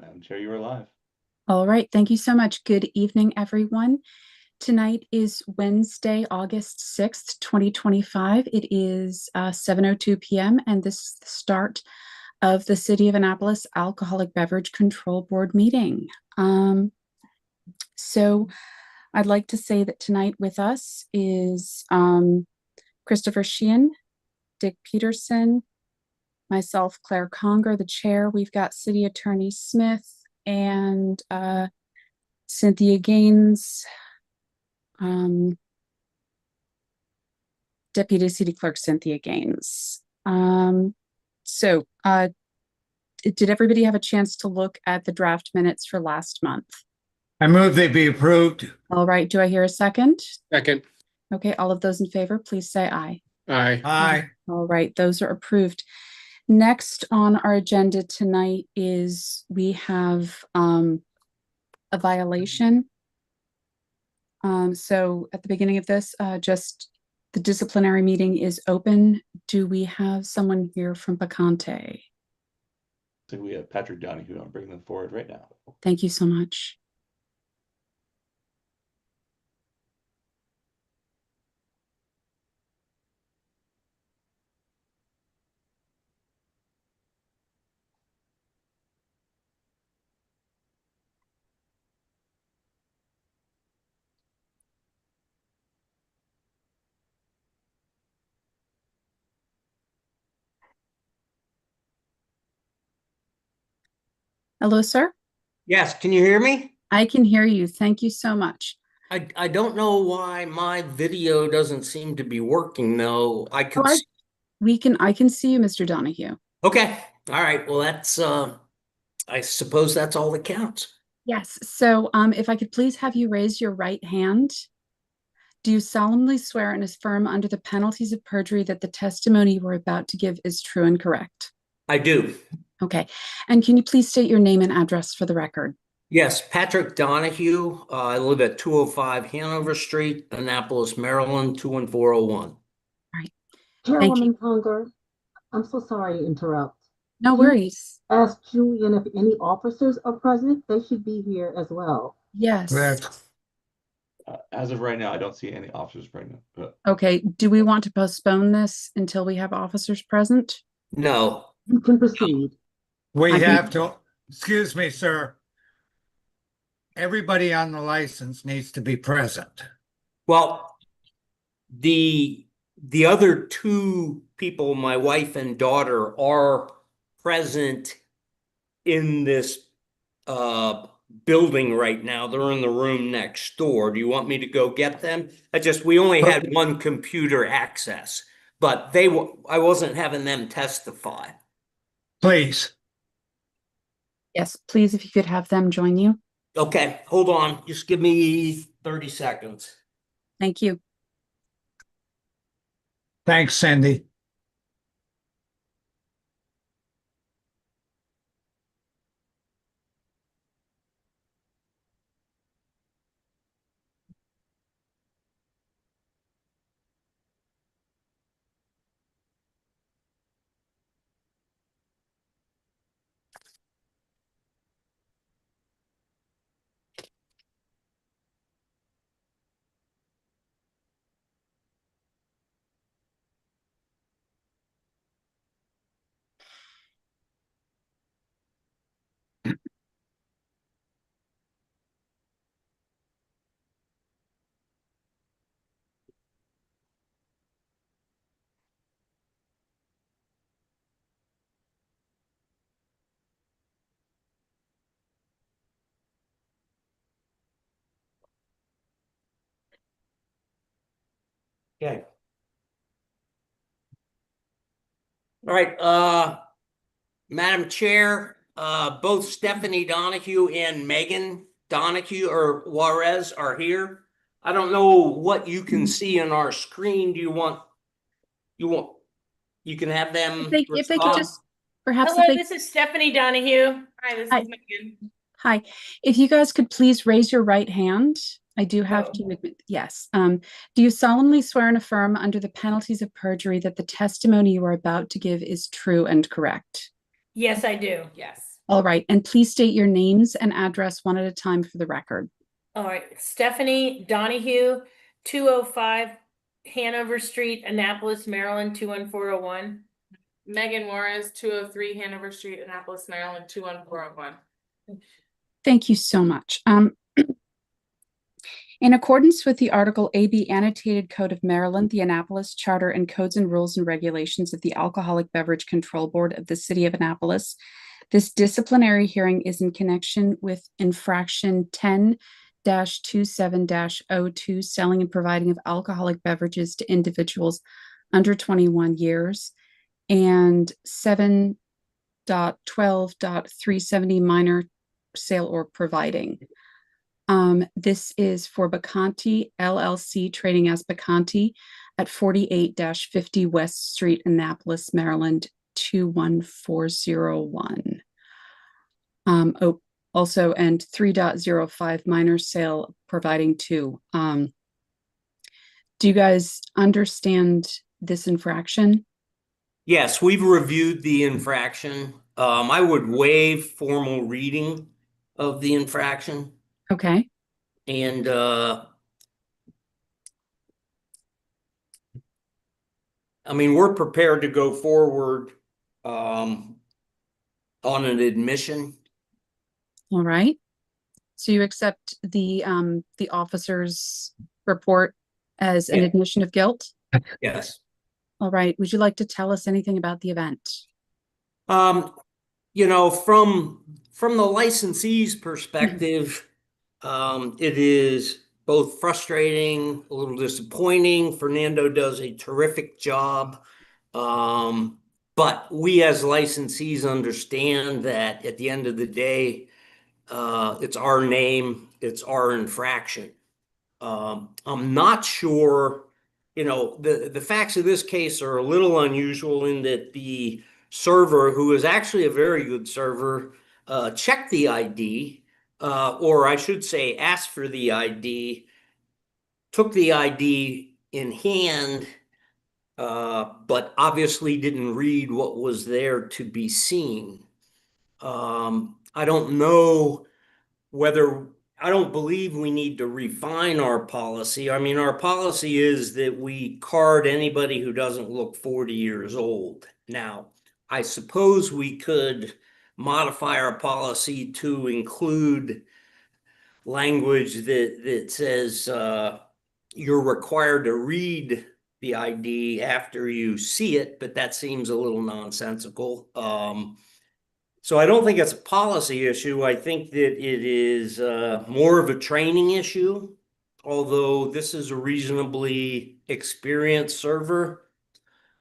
Madam Chair, you are live. All right, thank you so much. Good evening, everyone. Tonight is Wednesday, August 6th, 2025. It is 7:02 p.m. and this is the start of the City of Annapolis Alcoholic Beverage Control Board meeting. So I'd like to say that tonight with us is Christopher Sheehan, Dick Peterson, myself, Claire Conger, the chair. We've got City Attorney Smith and Cynthia Gaines, Deputy City Clerk Cynthia Gaines. Did everybody have a chance to look at the draft minutes for last month? I move they be approved. All right, do I hear a second? Second. Okay, all of those in favor, please say aye. Aye. Aye. All right, those are approved. Next on our agenda tonight is we have a violation. So at the beginning of this, just the disciplinary meeting is open. Do we have someone here from Picante? So we have Patrick Donahue. I'm bringing them forward right now. Thank you so much. Hello, sir. Yes, can you hear me? I can hear you. Thank you so much. I don't know why my video doesn't seem to be working though. I can see. I can see you, Mr. Donahue. Okay. All right. Well, that's I suppose that's all that counts. Yes. So if I could please have you raise your right hand. Do you solemnly swear and affirm under the penalties of perjury that the testimony you are about to give is true and correct? I do. Okay. And can you please state your name and address for the record? Yes, Patrick Donahue. I live at 205 Hanover Street, Annapolis, Maryland, 21401. All right. Chairwoman Conger, I'm so sorry to interrupt. No worries. Ask Julian if any officers are present. They should be here as well. Yes. Correct. As of right now, I don't see any officers present. But Okay. Do we want to postpone this until we have officers present? No. You can proceed. We I can- have to, excuse me, sir. Everybody on the license needs to be present. Well, the other two people, my wife and daughter, are present in this building right now. They're in the room next door. Do you want me to go get them? We only had one computer access, but I wasn't having them testify. Please. Yes, please, if you could have them join you. Okay, hold on. Just give me 30 seconds. Thank you. Thanks, Cindy. Okay. All right, Madam Chair, both Stephanie Donahue and Megan Donahue or Juarez are here. I don't know what you can see on our screen. Do you want you can have them If they could just perhaps. Hello, this is Stephanie Donahue. Hi, this Hi. is Megan. Hi, if you guys could please raise your right hand. I do have to admit, yes. Do you solemnly swear and affirm under the penalties of perjury that the testimony you are about to give is true and correct? Yes, I do. Yes. All right, and please state your names and address one at a time for the record. All right, Stephanie Donahue, 205 Hanover Street, Annapolis, Maryland, 21401. Megan Juarez, 203 Hanover Street, Annapolis, Maryland, 21401. Thank you so much. In accordance with the Article AB Annotated Code of Maryland, the Annapolis Charter and Codes and Rules and Regulations of the Alcoholic Beverage Control Board of the City of Annapolis, this disciplinary hearing is in connection with infraction 10-27-02, selling and providing of alcoholic beverages to individuals under 21 years, and 7.12.370, minor sale or providing. This is for Bacanti LLC, trading as Bacanti at 48-50 West Street, Annapolis, Maryland, 21401. Also, and 3.05 minor sale providing too. Do you guys understand this infraction? Yes, we've reviewed the infraction. I would waive formal reading of the infraction. Okay. And I mean, we're prepared to go forward on an admission. All right. So you accept the officer's report as an Yeah. admission of guilt? Yes. All right. Would you like to tell us anything about the event? You know, from the licensee's perspective, it is both frustrating, a little disappointing. Fernando does a terrific job. But we as licensees understand that at the end of the day, it's our name, it's our infraction. I'm not sure, you know, the facts of this case are a little unusual in that the server, who is actually a very good server, checked the ID, or I should say asked for the ID, took the ID in hand, but obviously didn't read what was there to be seen. I don't know whether, I don't believe we need to refine our policy. I mean, our policy is that we card anybody who doesn't look 40 years old. Now, I suppose we could modify our policy to include language that says you're required to read the ID after you see it, but that seems a little nonsensical. So I don't think it's a policy issue. I think that it is more of a training issue, although this is a reasonably experienced server.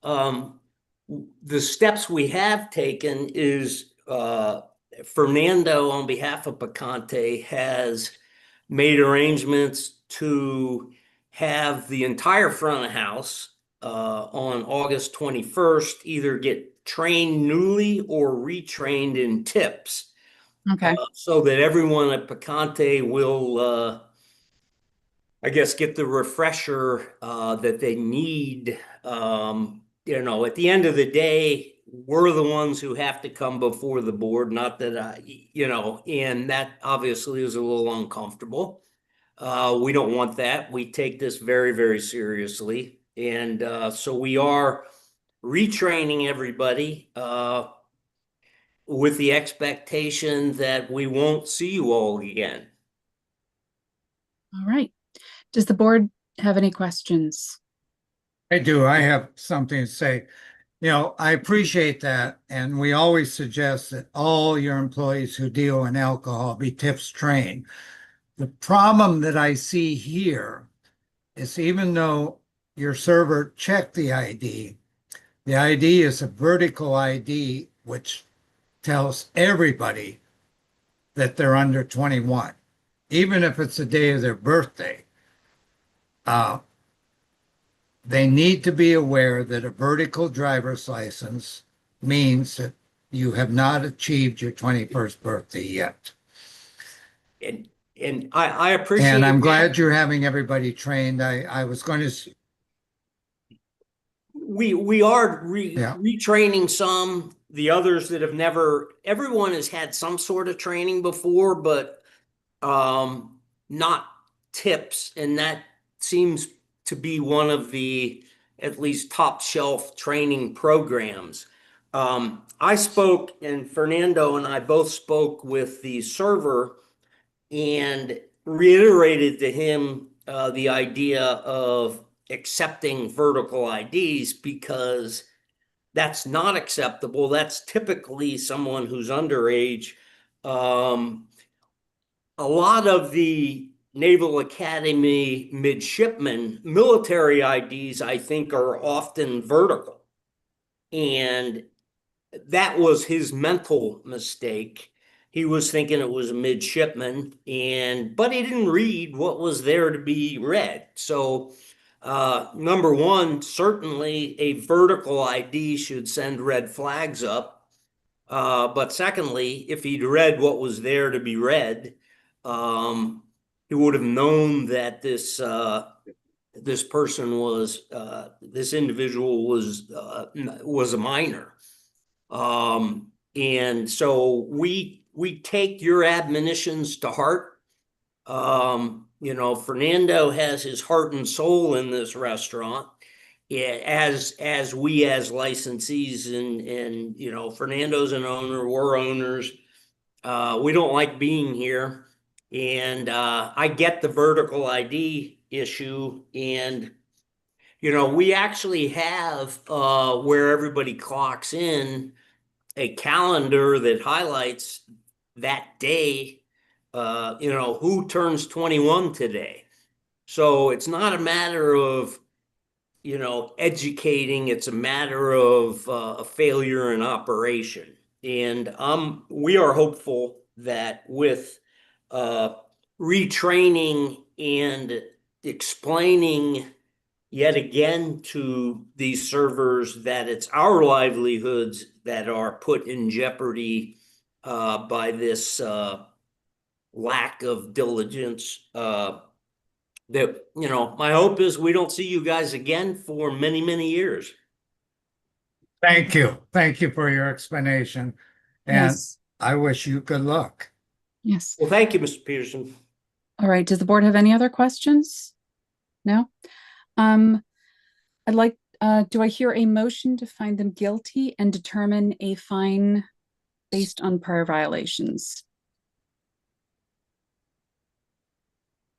The steps we have taken is Fernando, on behalf of Picante, has made arrangements to have the entire front of house on August 21st either get trained newly or retrained in tips. Okay. So that everyone at Picante will, I guess, get the refresher that they need. You know, at the end of the day, we're the ones who have to come before the board, not that you know, and that obviously is a little uncomfortable. We don't want that. We take this very, very seriously. And so we are retraining everybody with the expectation that we won't see you all again. All right. Does the board have any questions? I do. I have something to say. You know, I appreciate that. And we always suggest that all your employees who deal in alcohol be tips trained. The problem that I see here is even though your server checked the ID is a vertical ID, which tells everybody that they're under 21, even if it's the day of their birthday. They need to be aware that a vertical driver's license means that you have not achieved your 21st birthday yet. And I appreciate And I'm that. glad you're having everybody trained. I was going to, We are Yeah. retraining some. the others that have never, everyone has had some sort of training before, but not tips. And that seems to be one of the at least top shelf training programs. I spoke, and Fernando and I both spoke with the server and reiterated to him the idea of accepting vertical IDs, because that's not acceptable. That's typically someone who's underage. A lot of the Naval Academy midshipmen, military IDs, I think, are often vertical. And that was his mental mistake. He was thinking it was a midshipman, but he didn't read what was there to be read. So number one, certainly a vertical ID should send red flags up. But secondly, if he'd read what was there to be read, he would have known that this person was, this individual was a minor. And so we take your admonitions to heart. Fernando has his heart and soul in this restaurant, as we as licensees, and Fernando's an owner, we're owners. We don't like being here, and I get the vertical ID issue, and we actually have where everybody clocks in a calendar that highlights that day, who turns 21 today. So it's not a matter of, educating, it's a matter of a failure in operation. And we are hopeful that with retraining and explaining yet again to these servers that it's our livelihoods that are put in jeopardy by this lack of diligence, that, my hope is we don't see you guys again for many, many years. Thank you. Thank you for your explanation. And Yes. I wish you good luck. Yes. Well, thank you, Mr. Peterson. All right. Does the board have any other questions? No? I'd like, do I hear a motion to find them guilty and determine a fine based on prior violations?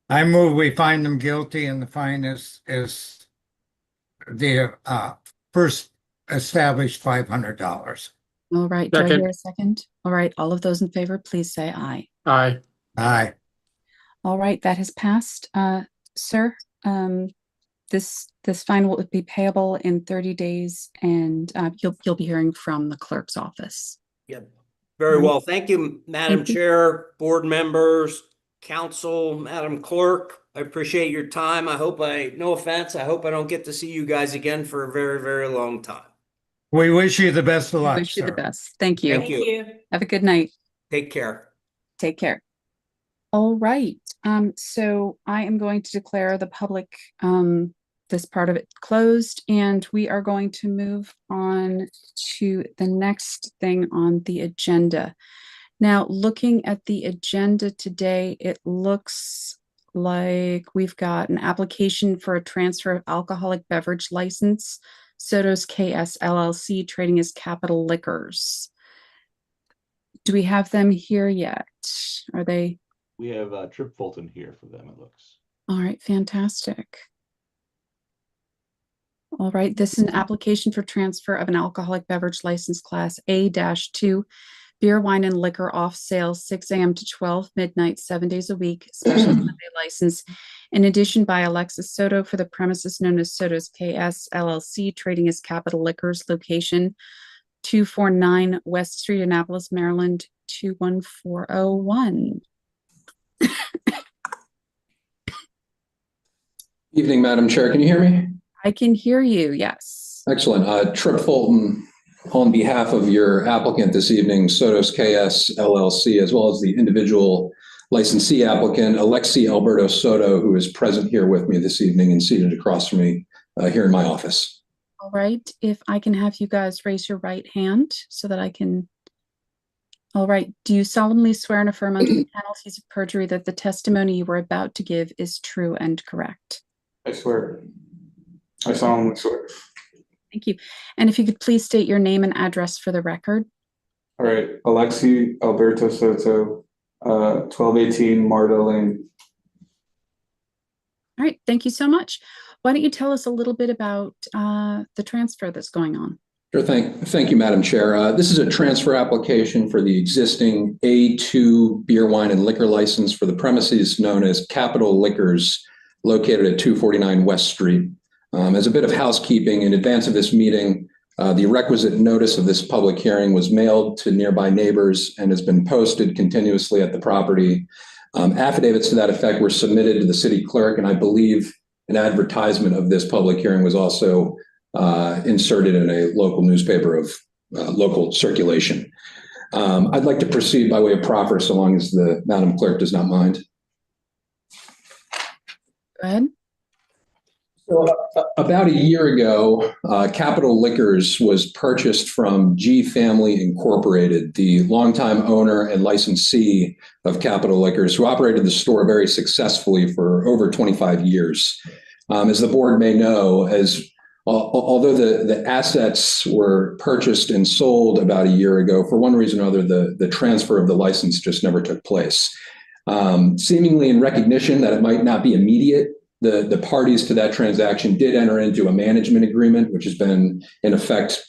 I move we find them guilty and the fine is the first established $500. All right. Do I Second. hear a second? All right. All of those in favor, please say aye. Aye. Aye. All right. That has passed. Sir, this fine will be payable in 30 days, and you'll be hearing from the clerk's office. Yep. Very well. Thank you, Madam Thank you. Chair, board members, council, Madam Clerk. I appreciate your time. No offense, I hope I don't get to see you guys again for a very, very long time. We wish you the best of luck, Wish you the sir. best. Thank you. Thank you. you. Have a good night. Take care. Take care. All right. So I am going to declare the public, this part of it closed, and we are going to move on to the next thing on the agenda. Now, looking at the agenda today, it looks like we've got an application for a transfer of alcoholic beverage license, Soto's KS LLC, trading as Capital Liquors. Do we have them here yet? Are they? We have Trip Fulton here for them, it looks. All right, fantastic. All right, this is an application for transfer of an alcoholic beverage license class A-2, beer, wine, and liquor off sale 6 a.m. to 12 midnight, 7 days a week, special Sunday license. In addition, by Alexis Soto for the premises known as Soto's KS LLC, trading as Capital Liquors, location 249 West Street, Annapolis, Maryland, 21401. Evening, Madam Chair. Can you hear me? I can hear you, yes. Excellent. Trip Fulton, on behalf of your applicant this evening, Soto's KS LLC, as well as the individual licensee applicant, Alexi Alberto Soto, who is present here with me this evening and seated across from me here in my office. All right, if I can have you guys raise your right hand so that I can. All right, do you solemnly swear and affirm under the penalties of perjury that the testimony you were about to give is true and correct? I swear. I solemnly swear. Thank you. And if you could please state your name and address for the record. All right, Alexi Alberto Soto, 1218 Marta Lane. All right, thank you so much. Why don't you tell us a little bit about the transfer that's going on? Sure, thank you, Madam Chair. This is a transfer application for the existing A2 beer, wine, and liquor license for the premises known as Capital Liquors, located at 249 West Street. As a bit of housekeeping, in advance of this meeting, the requisite notice of this public hearing was mailed to nearby neighbors and has been posted continuously at the property. Affidavits to that effect were submitted to the city clerk, and I believe an advertisement of this public hearing was also inserted in a local newspaper of local circulation. I'd like to proceed by way of proffer so long as the Madam Clerk does not mind. Go ahead. So, about a year ago, Capital Liquors was purchased from G Family Incorporated, the longtime owner and licensee of Capital Liquors, who operated the store very successfully for over 25 years. As the board may know, although the assets were purchased and sold about a year ago, for one reason or other, the transfer of the license just never took place. Seemingly in recognition that it might not be immediate, the parties to that transaction did enter into a management agreement, which has been in effect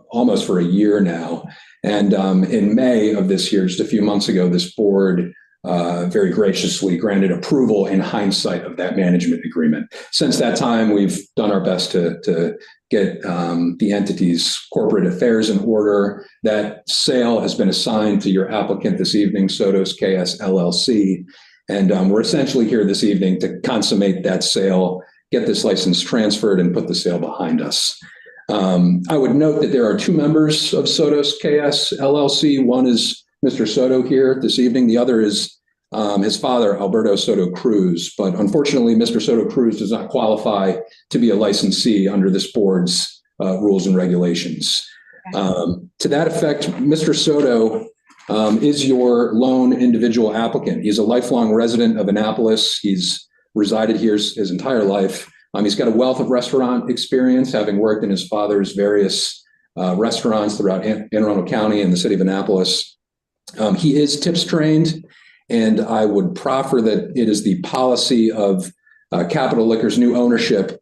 almost for a year now. And in May of this year, just a few months ago, this board very graciously granted approval in hindsight of that management agreement. Since that time, we've done our best to get the entity's corporate affairs in order. That sale has been assigned to your applicant this evening, Sotos KS LLC. And we're essentially here this evening to consummate that sale, get this license transferred, and put the sale behind us. I would note that there are two members of Sotos KS LLC. One is Mr. Soto here this evening. The other is his father, Alberto Soto Cruz. But unfortunately, Mr. Soto Cruz does not qualify to be a licensee under this board's rules and regulations. To that effect, Mr. Soto is your lone individual applicant. He's a lifelong resident of Annapolis. He's resided here his entire life. He's got a wealth of restaurant experience, having worked in his father's various restaurants throughout Anne Arundel County and the city of Annapolis. He is tips trained, and I would proffer that it is the policy of Capital Liquors' new ownership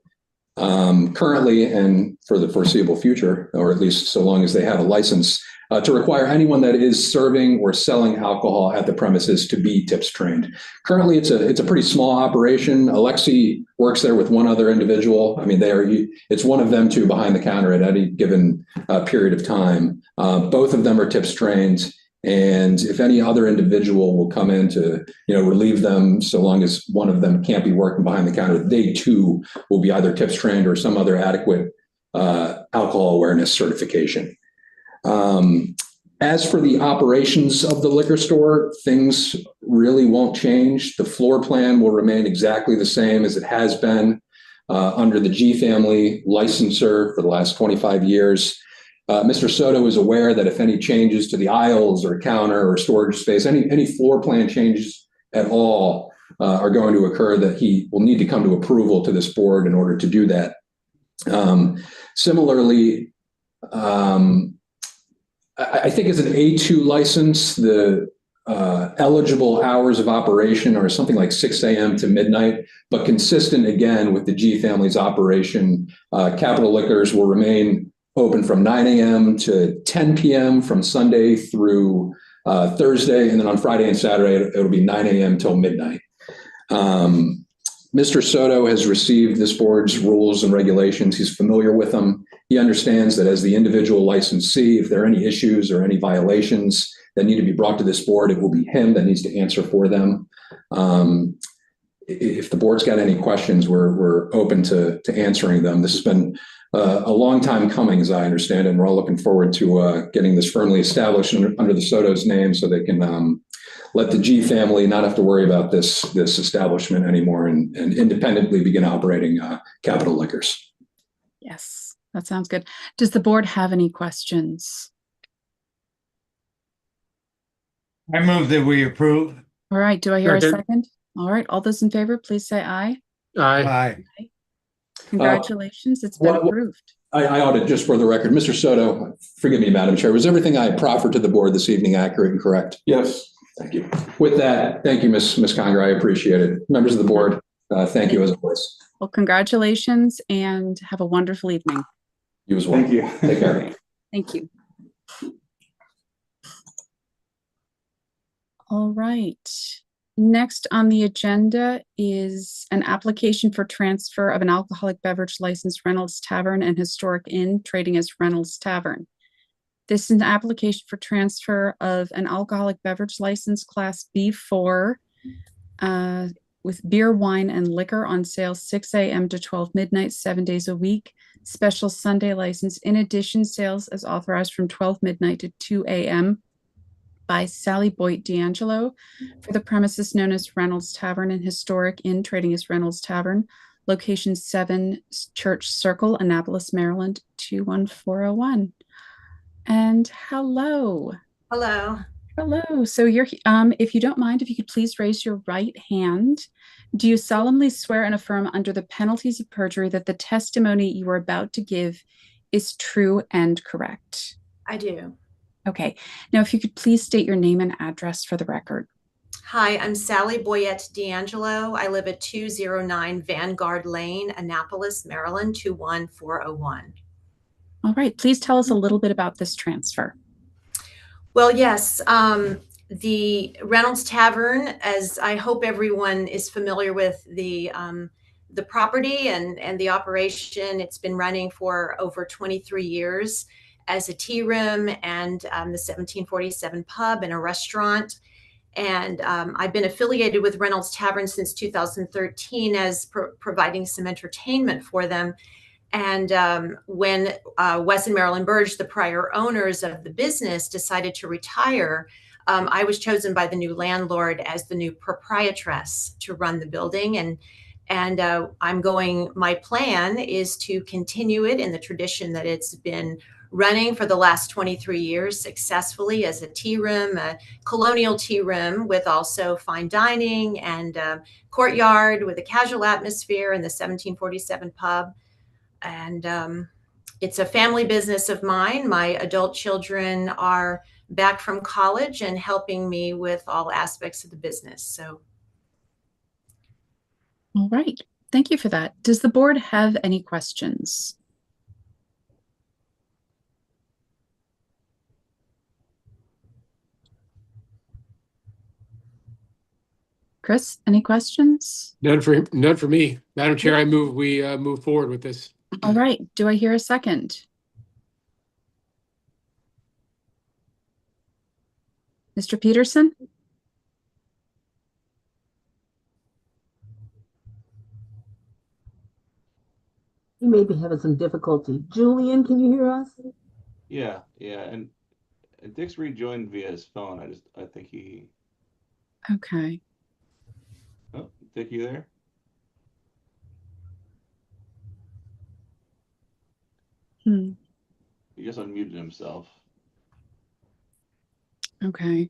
currently and for the foreseeable future, or at least so long as they have a license, to require anyone that is serving or selling alcohol at the premises to be tips trained. Currently, it's a pretty small operation. Alexi works there with one other individual. I mean, it's one of them two behind the counter at any given period of time. Both of them are tips trained. And if any other individual will come in to, relieve them, so long as one of them can't be working behind the counter, they too will be either tips trained or some other adequate alcohol awareness certification. As for the operations of the liquor store, things really won't change. The floor plan will remain exactly the same as it has been under the G Family licensor for the last 25 years. Mr. Soto is aware that if any changes to the aisles or counter or storage space, any floor plan changes at all are going to occur, that he will need to come to approval to this board in order to do that. Similarly, I think as an A2 license, the eligible hours of operation are something like 6 a.m. to midnight, but consistent again with the G Family's operation, Capital Liquors will remain open from 9 a.m. to 10 p.m. from Sunday through Thursday. And then on Friday and Saturday, it'll be 9 a.m. till midnight. Mr. Soto has received this board's rules and regulations. He's familiar with them. He understands that as the individual licensee, if there are any issues or any violations that need to be brought to this board, it will be him that needs to answer for them. If the board's got any questions, we're open to answering them. This has been a long time coming, as I understand it, and we're all looking forward to getting this firmly established under the Soto's name so they can let the G Family not have to worry about this establishment anymore and independently begin operating Capital Liquors. Yes. that sounds good. Does the board have any questions? I move that we approve. All right, do I hear a Second. second? All right, all those in favor, please say aye. Aye. Aye. Congratulations, it's been what- approved. I ought to, just for the record, Mr. Soto, forgive me, Madam Chair, was everything I proffered to the board this evening accurate and correct? Yes. Thank you. With that, thank you, Ms. Conger. I appreciate it. Members of the board, thank you as always. Well, congratulations and have a wonderful evening. You as well. Thank you. Take care. Thank you. All right. Next on the agenda is an application for transfer of an alcoholic beverage license, Reynolds Tavern and Historic Inn, trading as Reynolds Tavern. This is an application for transfer of an alcoholic beverage license class B4 with beer, wine, and liquor on sale 6 a.m. to 12 midnight, 7 days a week. Special Sunday license. In addition, sales as authorized from 12 midnight to 2 a.m. by Sally Boyd D'Angelo for the premises known as Reynolds Tavern and Historic Inn, trading as Reynolds Tavern, location 7 Church Circle, Annapolis, Maryland, 21401. And hello. Hello. Hello. So you're, if you don't mind, if you could please raise your right hand. Do you solemnly swear and affirm under the penalties of perjury that the testimony you are about to give is true and correct? I do. Okay. Now, if you could please state your name and address for the record. Hi, I'm Sally Boyette D'Angelo. I live at 209 Vanguard Lane, Annapolis, Maryland, 21401. All right. Please tell us a little bit about this transfer. Well, yes, the Reynolds Tavern, as I hope everyone is familiar with the property and the operation, it's been running for over 23 years as a tea room and the 1747 pub and a restaurant. And I've been affiliated with Reynolds Tavern since 2013 as providing some entertainment for them. And when Wes and Marilyn Burge, the prior owners of the business, decided to retire, I was chosen by the new landlord as the new proprietress to run the building. And my plan is to continue it in the tradition that it's been running for the last 23 years successfully as a tea room, a colonial tea room with also fine dining and courtyard with a casual atmosphere and the 1747 pub. And it's a family business of mine. My adult children are back from college and helping me with all aspects of the business. So. All right. Thank you for that. Does the board have any questions? Chris, any questions? None for me. Madam Chair, I move we move forward with this. All right. Do I hear a second? Mr. Peterson? You may be having some difficulty. Julian, can you hear us? Yeah, and Dick's rejoined via his phone. I think he. Okay. Oh, Dick, you there? Hmm. He just unmuted himself. Okay.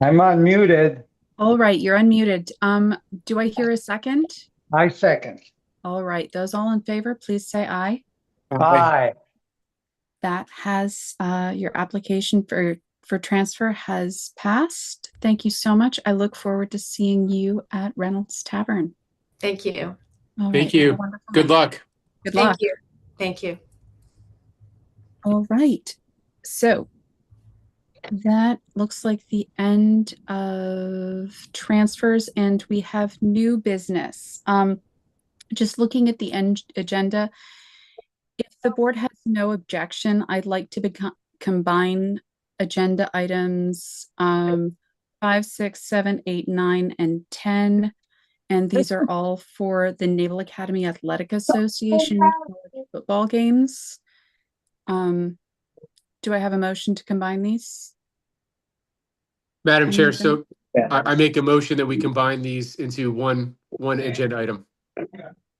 I'm unmuted. All right, you're unmuted. Do I hear a second? I second. All right, those all in favor, please say aye. Aye. That has your application for transfer has passed. Thank you so much. I look forward to seeing you at Reynolds Tavern. Thank you. All Thank right, have you. a wonderful Good night. luck. Good luck. Thank you. Thank you. All right. So that looks like the end of transfers, and we have new business. Just looking at the end agenda, if the board has no objection, I'd like to combine agenda items 5, 6, 7, 8, 9, and 10. And these are all for the Naval Academy Athletic Association football games. Do I have a motion to combine these? Madam Chair, Anything? so I make a motion that we combine these into one agenda item.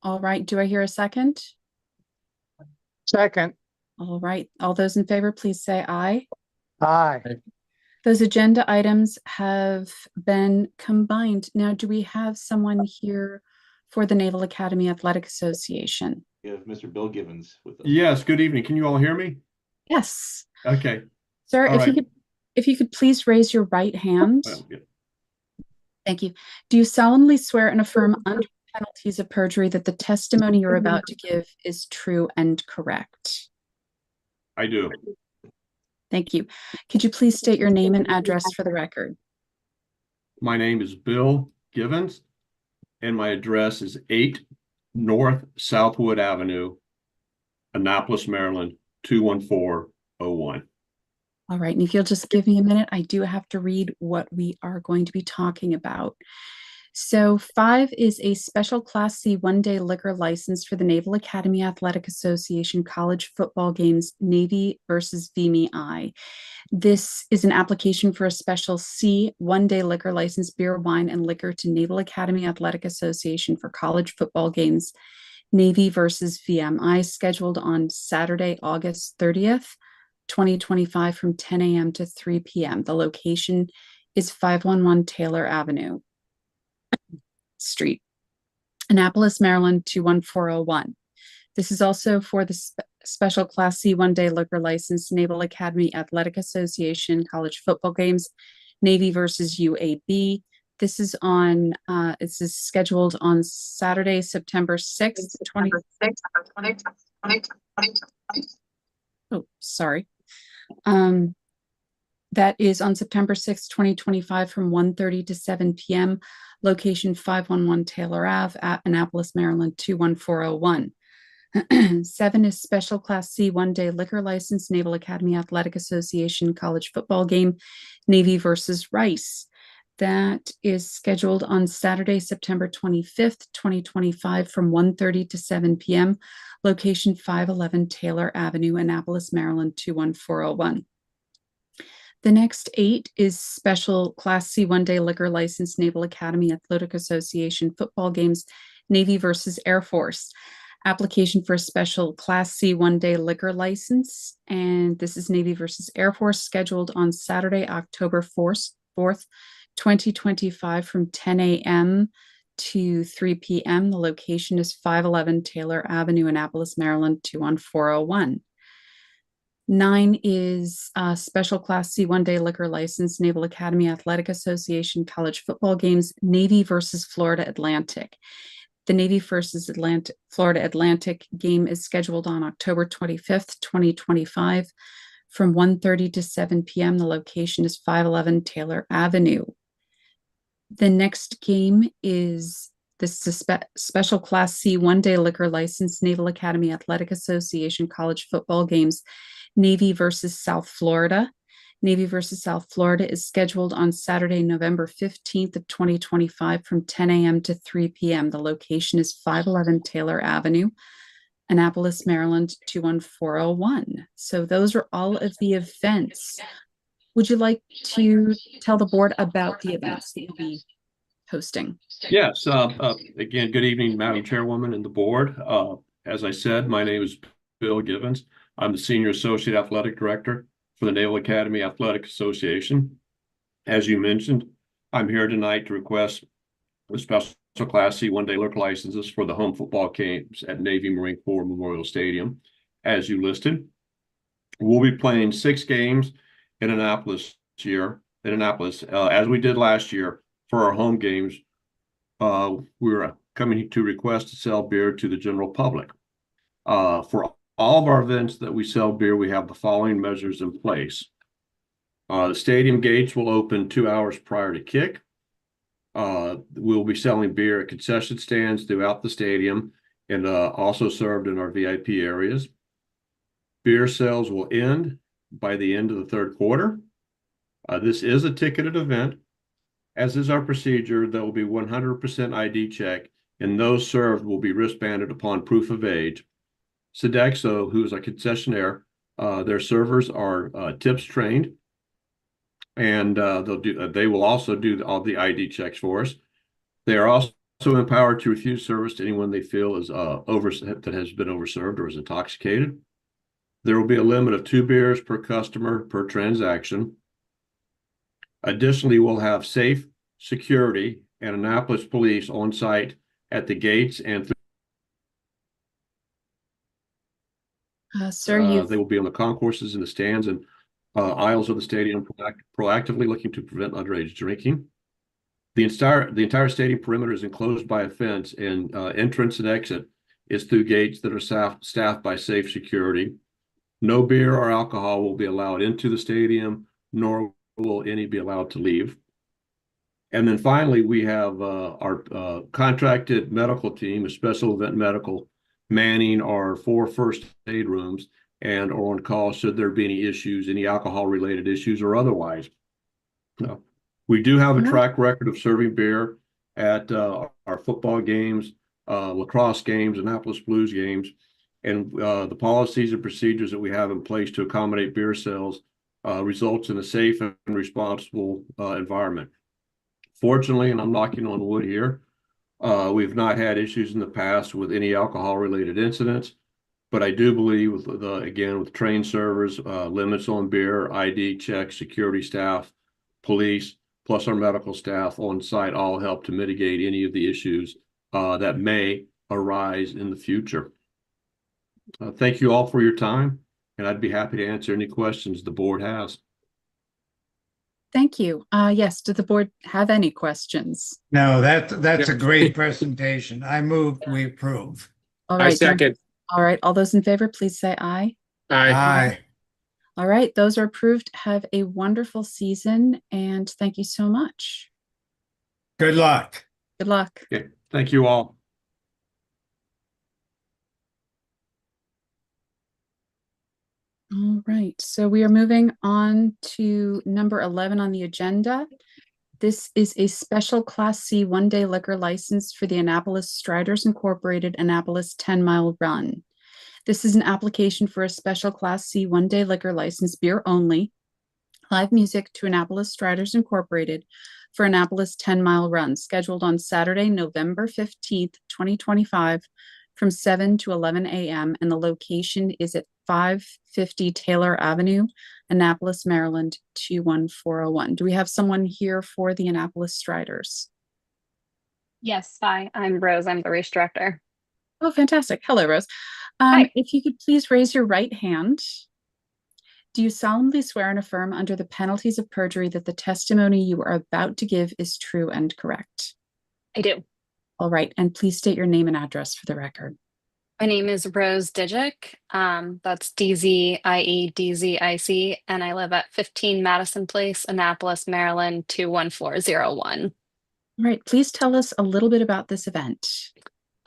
All right. Do I hear a second? Second. All right, all those in favor, please say aye. Aye. Those agenda items have been combined. Now, do we have someone here for the Naval Academy Athletic Association? We have Mr. Bill Givens with us. Yes, good evening. Can you all hear me? Yes. Okay. Sir, All right. if you could please raise your right hand. Well, yeah. Thank you. Do you solemnly swear and affirm under penalties of perjury that the testimony you're about to give is true and correct? I do. Thank you. Could you please state your name and address for the record? My name is Bill Givens, and my address is 8 North Southwood Avenue, Annapolis, Maryland, 21401. All right, and if you'll just give me a minute, I do have to read what we are going to be talking about. So 5 is a special Class C one-day liquor license for the Naval Academy Athletic Association college football games, Navy versus VMI. This is an application for a special C one-day liquor license, beer, wine, and liquor to Naval Academy Athletic Association for college football games, Navy versus VMI, scheduled on Saturday, August 30th, 2025 from 10 a.m. to 3 p.m. The location is 511 Taylor Avenue Street, Annapolis, Maryland, 21401. This is also for the special Class C one-day liquor license, Naval Academy Athletic Association college football games, Navy versus UAB. This is on, this is scheduled on Saturday, September 6th, 2020. Oh, sorry. That is on September 6th, 2025 from 1:30 to 7 p.m. Location 511 Taylor Ave at Annapolis, Maryland, 21401. 7 is special Class C one-day liquor license, Naval Academy Athletic Association college football game, Navy versus Rice. That is scheduled on Saturday, September 25th, 2025 from 1:30 to 7 p.m. Location 511 Taylor Avenue, Annapolis, Maryland, 21401. The next 8 is special Class C one-day liquor license, Naval Academy Athletic Association football games, Navy versus Air Force. Application for a special Class C one-day liquor license, and this is Navy versus Air Force, scheduled on Saturday, October 4th, 2025 from 10 a.m. to 3 p.m. The location is 511 Taylor Avenue, Annapolis, Maryland, 21401. 9 is a special Class C one-day liquor license, Naval Academy Athletic Association college football games, Navy versus Florida Atlantic. The Navy versus Florida Atlantic game is scheduled on October 25th, 2025 from 1:30 to 7 p.m. The location is 511 Taylor Avenue. The next game is the special Class C one-day liquor license, Naval Academy Athletic Association college football games, Navy versus South Florida. Navy versus South Florida is scheduled on Saturday, November 15th of 2025 from 10 a.m. to 3 p.m. The location is 511 Taylor Avenue, Annapolis, Maryland, 21401. So those are all of the events. Would you like to tell the board about the events that you'll be hosting? Yes. Again, good evening, Madam Chairwoman and the board. As I said, my name is Bill Givens. I'm the Senior Associate Athletic Director for the Naval Academy Athletic Association. As you mentioned, I'm here tonight to request the special Class C one-day liquor licenses for the home football games at Navy Marine Corps Memorial Stadium, as you listed. We'll be playing 6 games in Annapolis this year, as we did last year for our home games. We were coming to request to sell beer to the general public. For all of our events that we sell beer, we have the following measures in place. The stadium gates will open 2 hours prior to kick. We'll be selling beer at concession stands throughout the stadium and also served in our VIP areas. Beer sales will end by the end of the third quarter. This is a ticketed event. As is our procedure, there will be 100% ID check, and those served will be wristbanded upon proof of age. Sodexo, who is a concessionaire, their servers are TIPS trained, and they will also do all the ID checks for us. They are also empowered to refuse service to anyone they feel is that has been overserved or is intoxicated. There will be a limit of 2 beers per customer per transaction. Additionally, we'll have safe security and Annapolis police on site at the gates and Sir, they will be on the concourses in the stands and aisles of the stadium, proactively looking to prevent underage drinking. The entire stadium perimeter is enclosed by a fence, and entrance and exit is through gates that are staffed by safe security. No beer or alcohol will be allowed into the stadium, nor will any be allowed to leave. And then finally, we have our contracted medical team, a special event medical, manning our 4 first aid rooms and are on call should there be any issues, any alcohol-related issues or otherwise. We do have a track record of serving beer at our football games, lacrosse games, Annapolis Blues games, and the policies and procedures that we have in place to accommodate beer sales results in a safe and responsible environment. Fortunately, and I'm knocking on wood here, we've not had issues in the past with any alcohol-related incidents, but I do believe with trained servers, limits on beer, ID checks, security staff, police, plus our medical staff on site all help to mitigate any of the issues that may arise in the future. Thank you all for your time, and I'd be happy to answer any questions the board has. thank you. Yes, did the board have any questions? No, that's a great presentation. I move we approve. All right. I second. All right, all those in favor, please say aye. Aye. Aye. All right, those are approved. Have a wonderful season, and thank you so much. Good luck. Good luck. Okay, thank you all. All right, so we are moving on to number 11 on the agenda. This is a special Class C one-day liquor license for the Annapolis Striders Incorporated Annapolis 10-mile run. This is an application for a special Class C one-day liquor license, beer only, live music to Annapolis Striders Incorporated for Annapolis 10-mile run, scheduled on Saturday, November 15th, 2025, from 7 to 11 a.m. And the location is at 550 Taylor Avenue, Annapolis, Maryland, 21401. Do we have someone here for the Annapolis Striders? Yes, hi, I'm Rose. I'm the race director. Oh, fantastic. Hello, Rose. Hi. If you could please raise your right hand. Do you solemnly swear and affirm under the penalties of perjury that the testimony you are about to give is true and correct? I do. All right, and please state your name and address for the record. My name is Rose Dijic. That's DZIEDZIC, and I live at 15 Madison Place, Annapolis, Maryland, 21401. All right, please tell us a little bit about this event.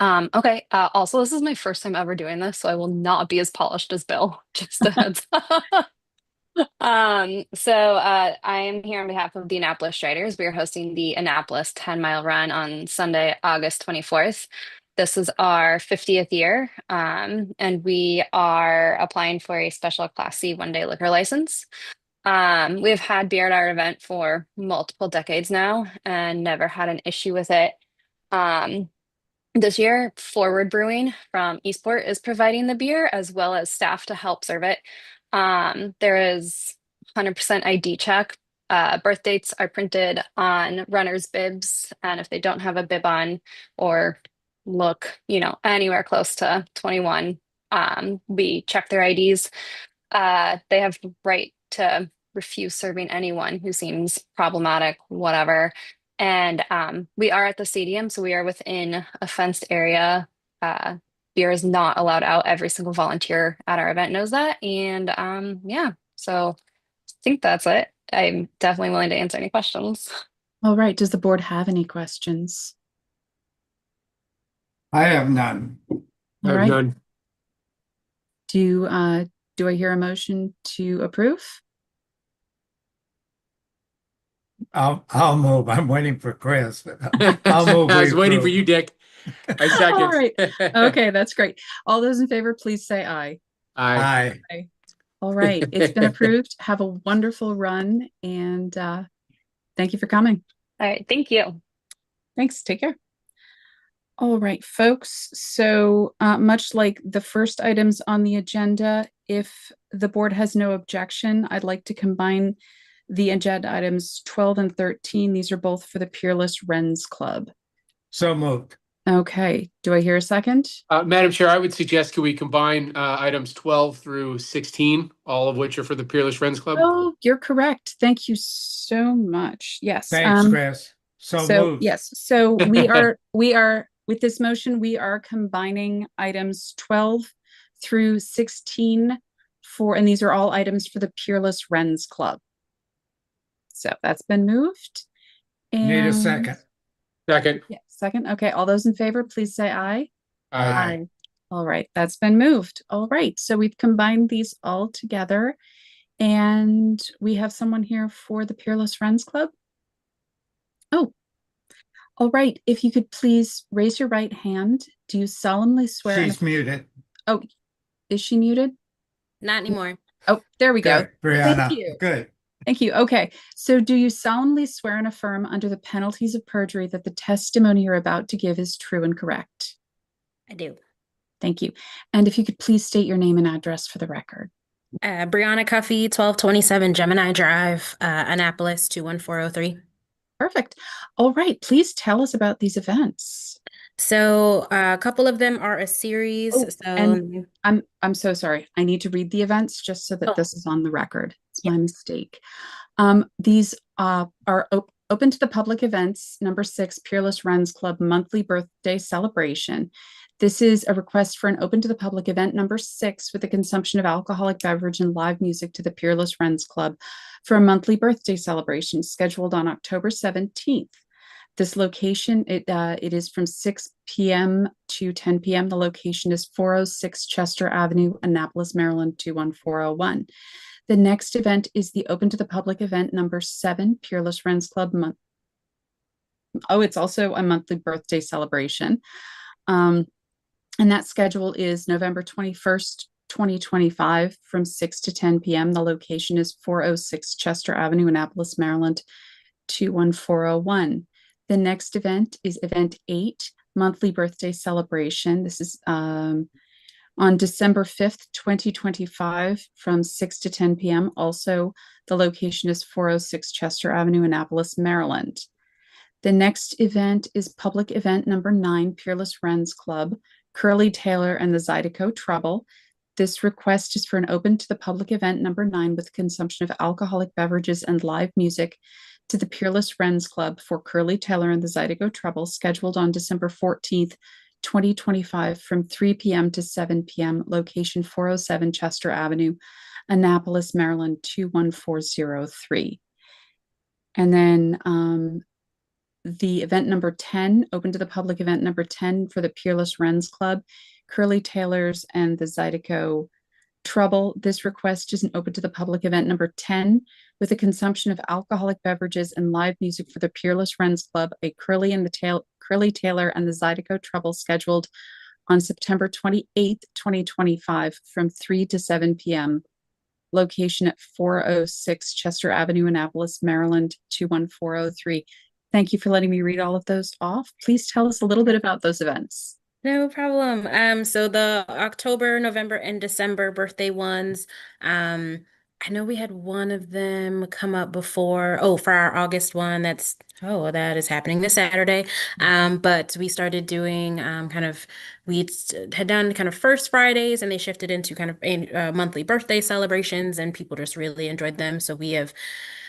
Okay. Also, this is my first time ever doing this, so I will not be as polished as Bill. Just a heads up. I am here on behalf of the Annapolis Striders. We are hosting the Annapolis 10-mile run on Sunday, August 24th. This is our 50th year, and we are applying for a special Class C one-day liquor license. We've had beer at our event for multiple decades now and never had an issue with it. This year, Forward Brewing from Eastport is providing the beer as well as staff to help serve it. There is 100% ID check. Birth dates are printed on runners' bibs, and if they don't have a bib on or look, anywhere close to 21, we check their IDs. They have the right to refuse serving anyone who seems problematic, whatever. And we are at the stadium, so we are within a fenced area. Beer is not allowed out. Every single volunteer at our event knows that. And so I think that's it. I'm definitely willing to answer any questions. All right, does the board have any questions? I have none. All right. None. Do I hear a motion to approve? I'll move. I'm waiting for Chris. I'll move. I was waiting for you, Dick. I second. All right. Okay, that's great. All those in favor, please say aye. Aye. Aye. All right, it's been approved. Have a wonderful run, and thank you for coming. All right, thank you. Thanks. Take care. All right, folks. So much like the first items on the agenda, if the board has no objection, I'd like to combine the agenda items 12 and 13. These are both for the Peerless Wrens Club. So moved. Okay, do I hear a second? Madam Chair, I would suggest, could we combine items 12 through 16, all of which are for the Peerless Friends Club? Oh, you're correct. Thank you so much. Yes. Thanks, Chris. So moved. Yes, so we are with this motion, we are combining items 12 through 16 and these are all items for the Peerless Wrens Club. So that's been moved. Need a And second. Second. yeah, second. Okay, all those in favor, please say aye. Aye. All right, that's been moved. All right, so we've combined these all together and we have someone here for the Peerless Wrens Club. Oh, all right. If you could please raise your right hand. Do you solemnly swear? She's muted. Oh, is she muted? Not anymore. Oh, there we go. Good, Brianna. Thank you. Good. Thank you. Okay. So do you solemnly swear and affirm under the penalties of perjury that the testimony you're about to give is true and correct? I do. Thank you. And if you could please state your name and address for the record. Brianna Cuffey, 1227 Gemini Drive, Annapolis, 21403. Perfect. All right. Please tell us about these events. So a couple of them are a series. Oh, so and I'm so sorry. I need to read the events just so that this is on the record. It's my mistake. These are open to the public events. Number 6, Peerless Wrens Club monthly birthday celebration. This is a request for an open to the public event number 6 with the consumption of alcoholic beverage and live music to the Peerless Wrens Club for a monthly birthday celebration scheduled on October 17th. This location, it is from 6 p.m. to 10 p.m. The location is 406 Chester Avenue, Annapolis, Maryland, 21401. The next event is the open to the public event number 7, Peerless Wrens Club month. Oh, it's also a monthly birthday celebration. And that schedule is November 21st, 2025 from 6 to 10 p.m. The location is 406 Chester Avenue, Annapolis, Maryland, 21401. The next event is event 8, monthly birthday celebration. This is on December 5th, 2025 from 6 to 10 p.m. Also, the location is 406 Chester Avenue, Annapolis, Maryland. The next event is public event number 9, Peerless Wrens Club, Curly Taylor and the Zydeco Trouble. This request is for an open to the public event number 9 with consumption of alcoholic beverages and live music to the Peerless Wrens Club for Curly Taylor and the Zydeco Trouble, scheduled on December 14th, 2025 from 3 p.m. to 7 p.m. Location 407 Chester Avenue, Annapolis, Maryland, 21403. And then the event number 10, open to the public event number 10 for the Peerless Wrens Club, Curly Taylors and the Zydeco Trouble. This request is an open to the public event number 10 with the consumption of alcoholic beverages and live music for the Peerless Wrens Club, a Curly Taylor and the Zydeco Trouble scheduled on September 28th, 2025 from 3 to 7 p.m. Location at 406 Chester Avenue, Annapolis, Maryland, 21403. Thank you for letting me read all of those off. Please tell us a little bit about those events. No problem. So the October, November, and December birthday ones, I know we had one of them come up before. Oh, for our August one, that is happening this Saturday. But we started doing we had done kind of first Fridays, and they shifted into kind of monthly birthday celebrations, and people just really enjoyed them. So we have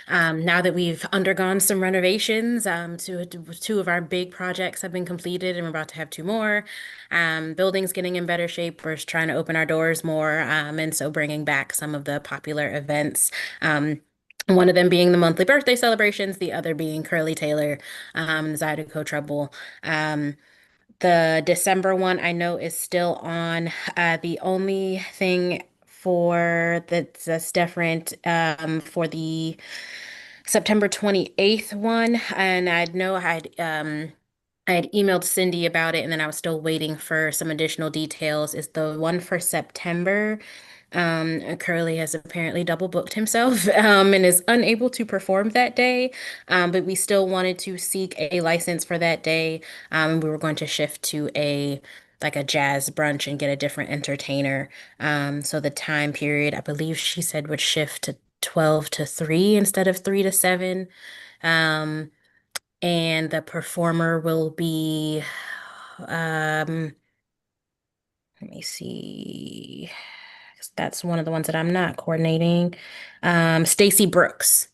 now that we've undergone some renovations, two of our big projects have been completed, and we're about to have 2 more. Buildings getting in better shape. We're trying to open our doors more, and so bringing back some of the popular events. One of them being the monthly birthday celebrations, the other being Curly Taylor, Zydeco Trouble. The December one I know is still on. The only thing that's different for the September 28th one, and I know I had emailed Cindy about it, and then I was still waiting for some additional details, is the one for September. Curly has apparently double booked himself and is unable to perform that day. But we still wanted to seek a license for that day. And we were going to shift to a like a jazz brunch and get a different entertainer. So the time period, I believe she said would shift to 12 to 3 instead of 3 to 7. Um, and the performer will be let me see. 'Cause that's one of the ones that I'm not coordinating. Stacy Brooks.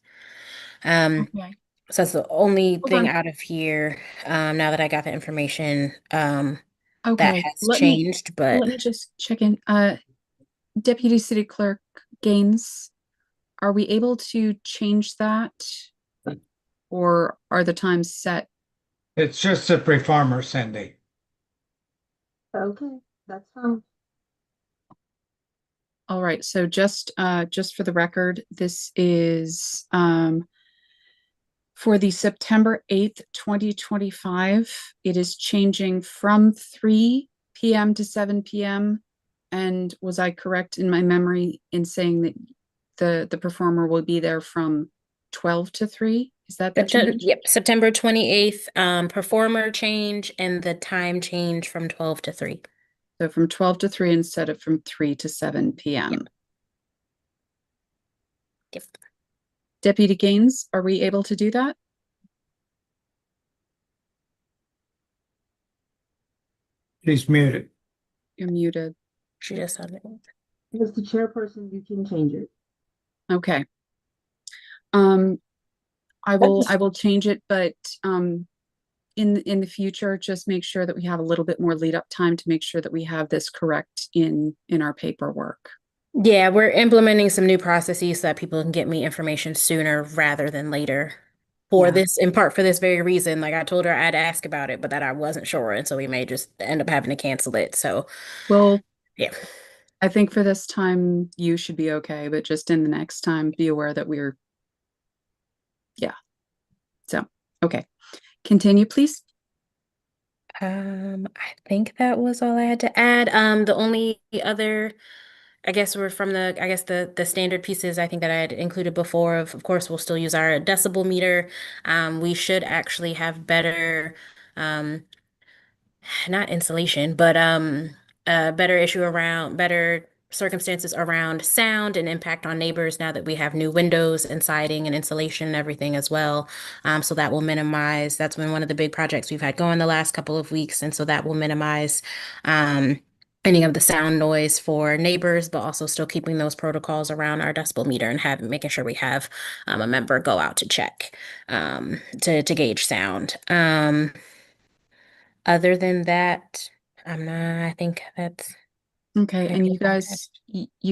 Okay. So that's the only Hold thing on. out of here. Now that I got the information, that Okay. has changed, but Let me just check in. Deputy City Clerk Gaines, are we able to change that? Or are the times set? It's just a performer, Cindy. Okay, that's fine. All right, so just for the record, this is for the September 8th, 2025. It is changing from 3 p.m. to 7 p.m. And was I correct in my memory in saying that the performer will be there from 12 to 3? Is that the change? Yep, September 28th, performer change and the time change from 12 to 3. So from 12 to 3 instead of from 3 to 7 p.m. Yep. Deputy Gaines, are we able to do that? She's muted. You're muted. She just said it. As the chairperson, you can change it. Okay. I will change it, but in the future, just make sure that we have a little bit more lead up time to make sure that we have this correct in our paperwork. Yeah, we're implementing some new processes so that people can get me information sooner rather than later. For Yeah. this, in part for this very reason, like I told her I'd ask about it, but that I wasn't sure, and so we may just end up having to cancel it. So, Well, yeah, I think for this time you should be okay, but just in the next time, be aware that yeah. So, okay. Continue, please. I think that was all I had to add. The only other, I guess we're from the standard pieces I think that I had included before. Of course, we'll still use our decibel meter. We should actually have better, um, not insulation, but better circumstances around sound and impact on neighbors now that we have new windows and siding and insulation and everything as well. So that will minimize, that's been one of the big projects we've had going the last couple of weeks. And so that will minimize any of the sound noise for neighbors, but also still keeping those protocols around our decibel meter and making sure we have a member go out to check to gauge sound. Other than that, I think that's Okay, and you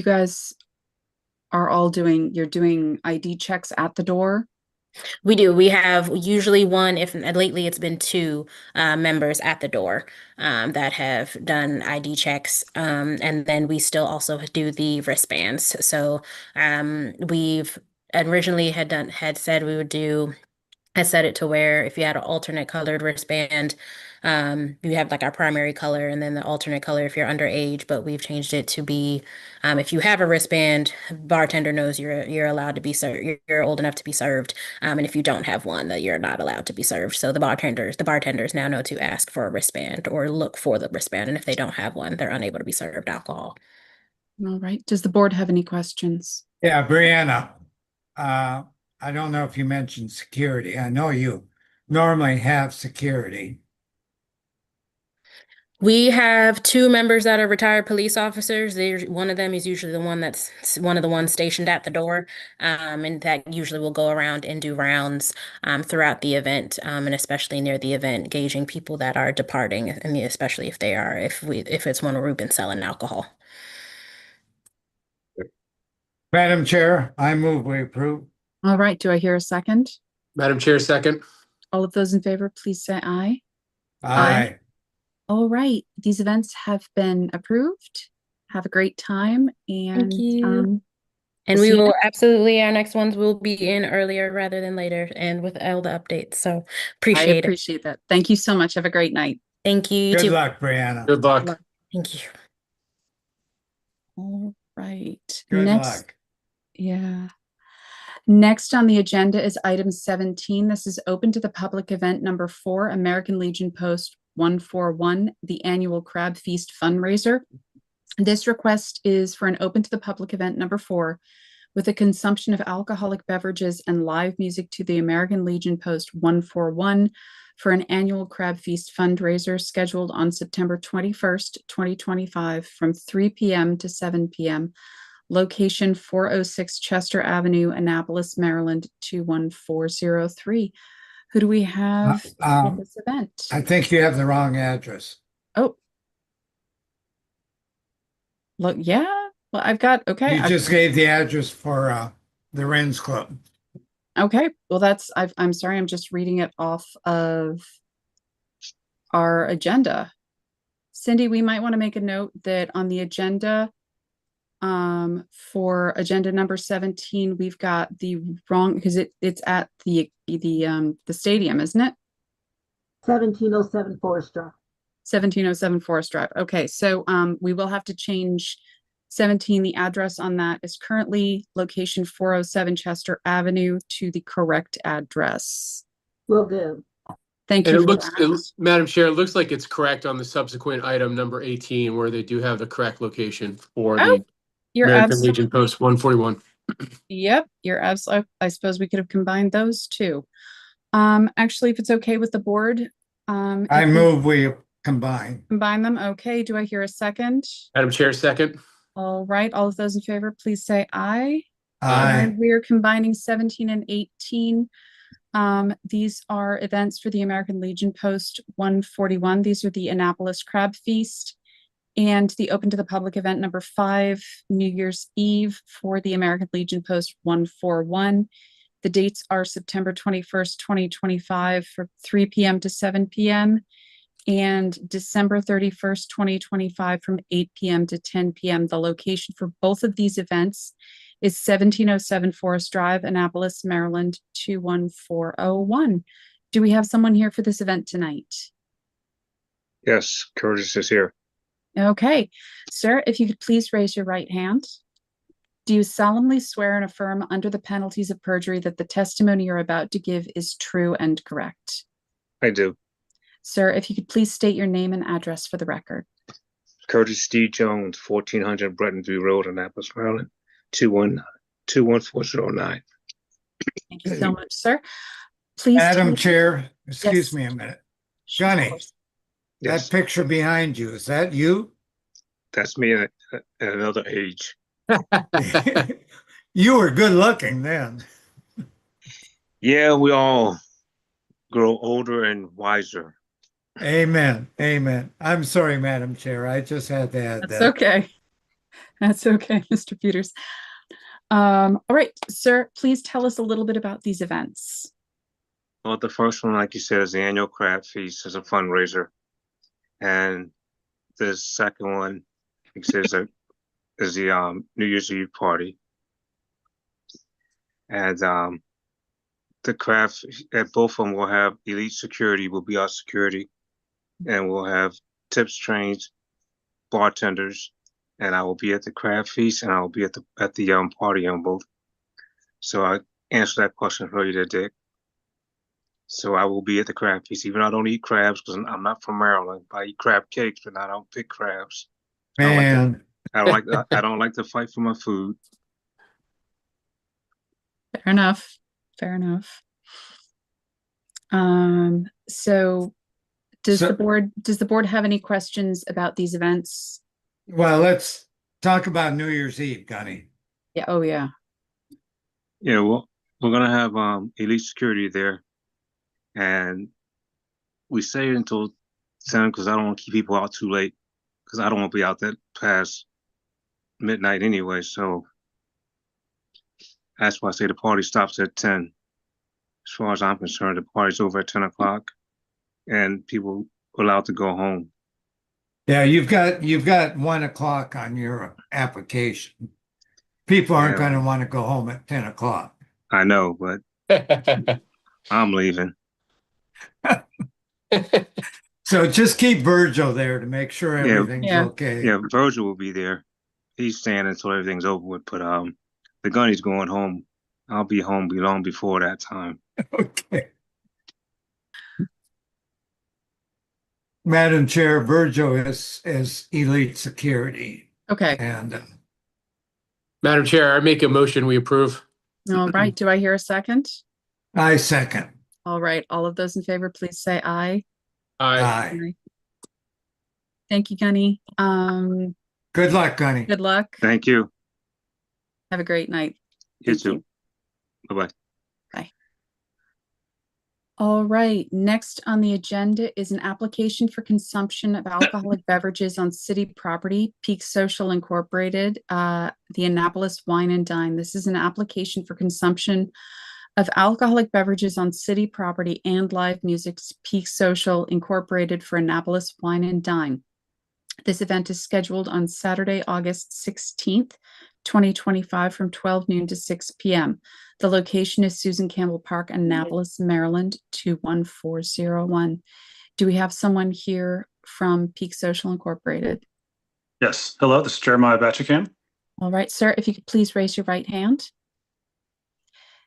guys are all you're doing ID checks at the door? we do. We have usually one, if lately it's been two members at the door that have done ID checks. And then we still also do the wristbands. So we've originally had said we would do. I set it to where if you had an alternate colored wristband, you have like our primary color and then the alternate color if you're underage, but we've changed it to be if you have a wristband, bartender knows you're allowed to be served, you're old enough to be served. And if you don't have one, that you're not allowed to be served. So the bartenders now know to ask for a wristband or look for the wristband. And if they don't have one, they're unable to be served alcohol. All right. Does the board have any questions? Yeah, Brianna, I don't know if you mentioned security. I know you normally have security. We have two members that are retired police officers. One of them is usually one of the ones stationed at the door. And that usually will go around and do rounds throughout the event, and especially near the event, gauging people that are departing, and especially if it's one where we've been selling alcohol. Madam Chair, I move we approve. All right. Do I hear a second? Madam Chair, second. All of those in favor, please say aye. Aye. All right. These events have been approved. Have a great time and Thank you. And we'll we see you will next- absolutely, our next ones will be in earlier rather than later and with all the updates. So I appreciate it. appreciate that. Thank you so much. Have a great night. Thank you. You Good too. luck, Brianna. Good luck. Thank you. right. Good Next, luck. yeah. Next on the agenda is item 17. This is open to the public event number 4, American Legion Post 141, the annual Crab Feast fundraiser. This request is for an open to the public event number 4 with the consumption of alcoholic beverages and live music to the American Legion Post 141 for an annual Crab Feast fundraiser scheduled on September 21st, 2025 from 3 p.m. to 7 p.m. Location 406 Chester Avenue, Annapolis, Maryland 21403. Who do we have for this event? I think you have the wrong address. Oh. Look, yeah. Well, I've got, okay. You just gave the address for the Wren's Club. Okay. Well, I'm sorry. I'm just reading it off of our agenda. Cindy, we might want to make a note that on the agenda, for agenda number 17, we've got the wrong, because it's at the stadium, isn't it? 1707 Forest Drive. 1707 Forest Drive. Okay, so we will have to change 17. The address on that is currently location 407 Chester Avenue to the correct address. Will do. Thank And you it for looks, that. Madam Chair, it looks like it's correct on the subsequent item number 18, where they do have the correct location for the You're American Legion absolutely, Post 141. yep, you're absolutely, I suppose we could have combined those two. Actually, if it's okay with the board, I if we move we combine. combine them. Okay, do I hear a second? Madam Chair, second. All right, all of those in favor, please say aye. Aye. We're combining 17 and 18. These are events for the American Legion Post 141. These are the Annapolis Crab Feast and the open to the public event number 5, New Year's Eve for the American Legion Post 141. The dates are September 21st, 2025 from 3 p.m. to 7 p.m. and December 31st, 2025 from 8 p.m. to 10 p.m. The location for both of these events is 1707 Forest Drive, Annapolis, Maryland 21401. Do we have someone here for this event tonight? Yes, Curtis is here. Okay, sir, if you could please raise your right hand. Do you solemnly swear and affirm under the penalties of perjury that the testimony you're about to give is true and correct? I do. Sir, if you could please state your name and address for the record. Curtis D. Jones, 1400 Brettonville Road, Annapolis, Maryland, 21409. Thank you so much, sir. Please. Madam Chair, excuse Yes. me a minute. Johnny, Yes, that picture behind you, is that you? that's me at another age. You were good looking then. Yeah, we all grow older and wiser. Amen. Amen. I'm sorry, Madam Chair. I just had to add That's that. okay. That's okay, Mr. Peters. All right, sir, please tell us a little bit about these events. Well, the first one, like you said, is the annual crab feast as a fundraiser. And the second one, like you said, is the New Year's Eve party. And the craft at both of them will have elite security, will be our security, and we'll have tips trained bartenders, and I will be at the crab feast and I will be at the party on both. So I answered that question for you there, Dick. So I will be at the crab feast, even though I don't eat crabs because I'm not from Maryland. I eat crab cakes, but I don't pick crabs. Man, I don't like to fight for my food. Fair enough. Fair enough. So does the board have any questions about these events? well, let's talk about New Year's Eve, Gunny. Yeah, oh yeah. Yeah, well, we're gonna have elite security there, and we say until 10 because I don't want to keep people out too late because I don't want to be out that past midnight anyway. So that's why I say the party stops at 10. As far as I'm concerned, the party's over at 10 o'clock, and people are allowed to go home. Yeah, you've got 1 o'clock on your application. People aren't Yeah. going to want to go home at 10 o'clock. I know, but I'm leaving. So just keep Virgil there to make sure everything's Yeah. okay. Yeah, Virgil will be there. he's staying until everything's over with. But the gunny's going home. I'll be home long before that time. Okay. Madam Chair, Virgil is elite security. Okay. And Madam Chair, I make a motion, we approve. All right. Do I hear a second? I second. All right. All of those in favor, please say aye. Aye. Aye. Thank you, Gunny. Good luck, Gunny. Good luck. Thank you. Have a great night. You Thank too. you. Bye-bye. Bye. All right. Next on the agenda is an application for consumption of alcoholic beverages on city property, Peak Social Incorporated, the Annapolis Wine and Dine. This is an application for consumption of alcoholic beverages on city property and live music's Peak Social Incorporated for Annapolis Wine and Dine. This event is scheduled on Saturday, August 16th, 2025 from 12 noon to 6 p.m. The location is Susan Campbell Park, Annapolis, Maryland, 21401. Do we have someone here from Peak Social Incorporated? Yes. Hello, this is Jeremiah Batchicam. All right, sir, if you could please raise your right hand.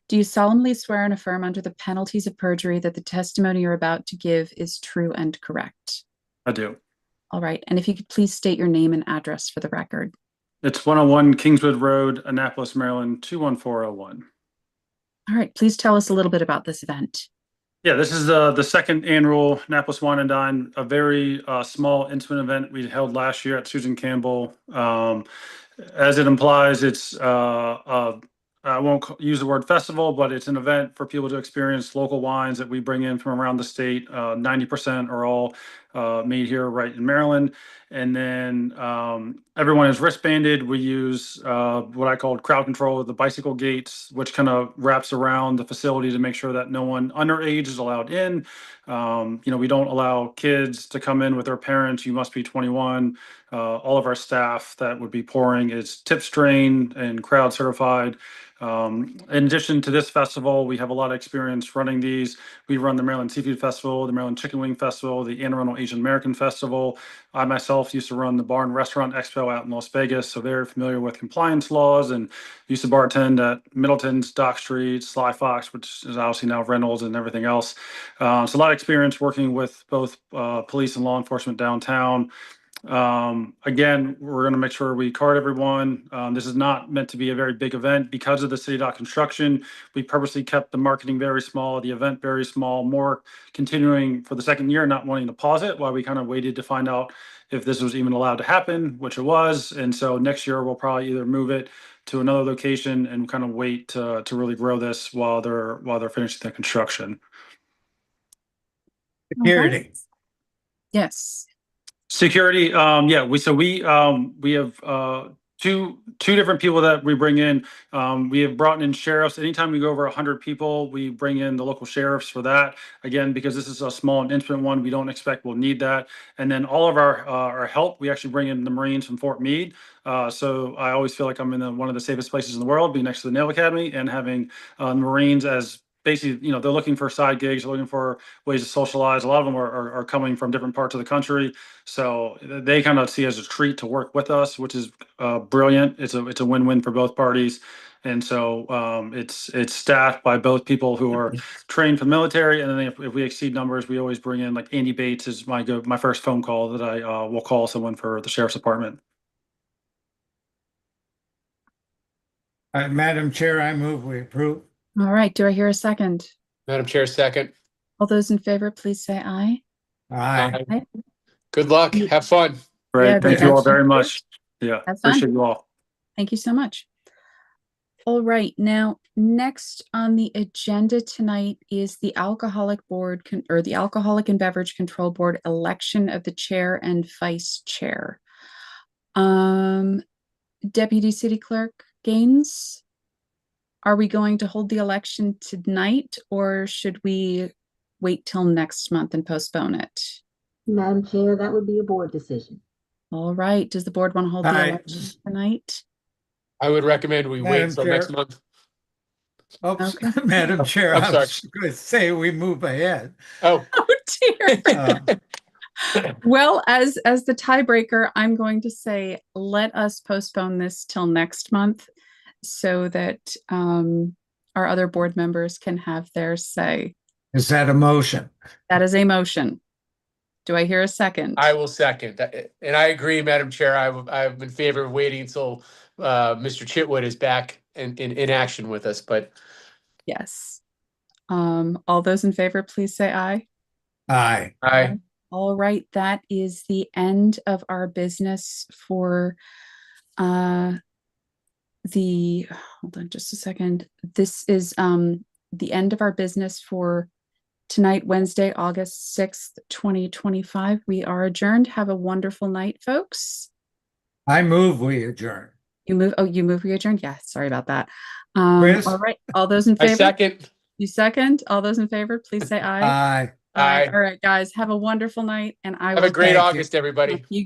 Do you solemnly swear and affirm under the penalties of perjury that the testimony you're about to give is true and correct? I do. All right, and if you could please state your name and address for the record. It's 101 Kingswood Road, Annapolis, Maryland, 21401. All right, please tell us a little bit about this event. Yeah, this is the second annual Annapolis Wine and Dine, a very small, intimate event we held last year at Susan Campbell. As it implies, it's I won't use the word festival, but it's an event for people to experience local wines that we bring in from around the state. 90% are all made here right in Maryland. And then everyone is wristbanded. We use what I called crowd control, the bicycle gates, which kind of wraps around the facility to make sure that no one underage is allowed in. We don't allow kids to come in with their parents. You must be 21. All of our staff that would be pouring is tips trained and crowd certified. In addition to this festival, we have a lot of experience running these. We run the Maryland Seafood Festival, the Maryland Chicken Wing Festival, the Anne Arundel Asian American Festival. I myself used to run the Bar and Restaurant Expo out in Las Vegas, so very familiar with compliance laws, and used to bartend at Middleton's, Dock Street, Sly Fox, which is obviously now Reynolds and everything else. So a lot of experience working with both police and law enforcement downtown. Again, we're going to make sure we card everyone. This is not meant to be a very big event because of the city dock construction. We purposely kept the marketing very small, the event very small, more continuing for the second year, not wanting to pause it while we kind of waited to find out if this was even allowed to happen, which it was. And so next year we'll probably either move it to another location and kind of wait to really grow this while they're finishing the construction. Security. Okay. Yes. Security, yeah, we have two different people that we bring in. We have brought in sheriffs. Anytime we go over 100 people, we bring in the local sheriffs for that. Again, because this is a small and intimate one, we don't expect we'll need that. And then all of our help, we actually bring in the Marines from Fort Meade. So I always feel like I'm in one of the safest places in the world, being next to the Naval Academy and having the Marines as basically, they're looking for side gigs, they're looking for ways to socialize. A lot of them are coming from different parts of the country. So they kind of see it as a treat to work with us, which is brilliant. It's a win-win for both parties. And so it's staffed by both people who are trained for the military. And then if we exceed numbers, we always bring in, like Andy Bates is my first phone call that I will call someone for the sheriff's department. Madam Chair, I move we approve. All right. Do I hear a second? Madam Chair, second. All those in favor, please say aye. Aye. Aye. Good luck. Have fun. Right. Yeah, Thank great. you all very much. Yeah. Have fun. Appreciate you all. Thank you so much. All right. Now, next on the agenda tonight is the Alcoholic Board or the Alcoholic and Beverage Control Board election of the chair and vice chair. Deputy City Clerk Gaines, are we going to hold the election tonight, or should we wait till next month and postpone it? Madam Chair, that would be a board decision. All right. Does the board want to hold the election tonight? I would recommend we wait until next month. Oops, Okay. Madam Chair, I'm I sorry. was going to say we move ahead. Oh, Oh dear. Well, as the tiebreaker, I'm going to say, let us postpone this till next month so that our other board members can have their say. Is that a motion? That is a motion. Do I hear a second? I will second. And I agree, Madam Chair. I'm in favor of waiting until Mr. Chitwood is back in action with us, but Yes. All those in favor, please say aye. Aye. I All right, that is the end of our business for hold on just a second. This is the end of our business for tonight, Wednesday, August 6th, 2025. We are adjourned. Have a wonderful night, folks. I move we adjourn. You move, we adjourned? Yeah, sorry about that. Chris? All right, all those in I favor? second. You second? All those in favor, please say aye. Aye. Aye. Aye. All right, guys, have a wonderful night, and I Have will a great Thank you. August, everybody. you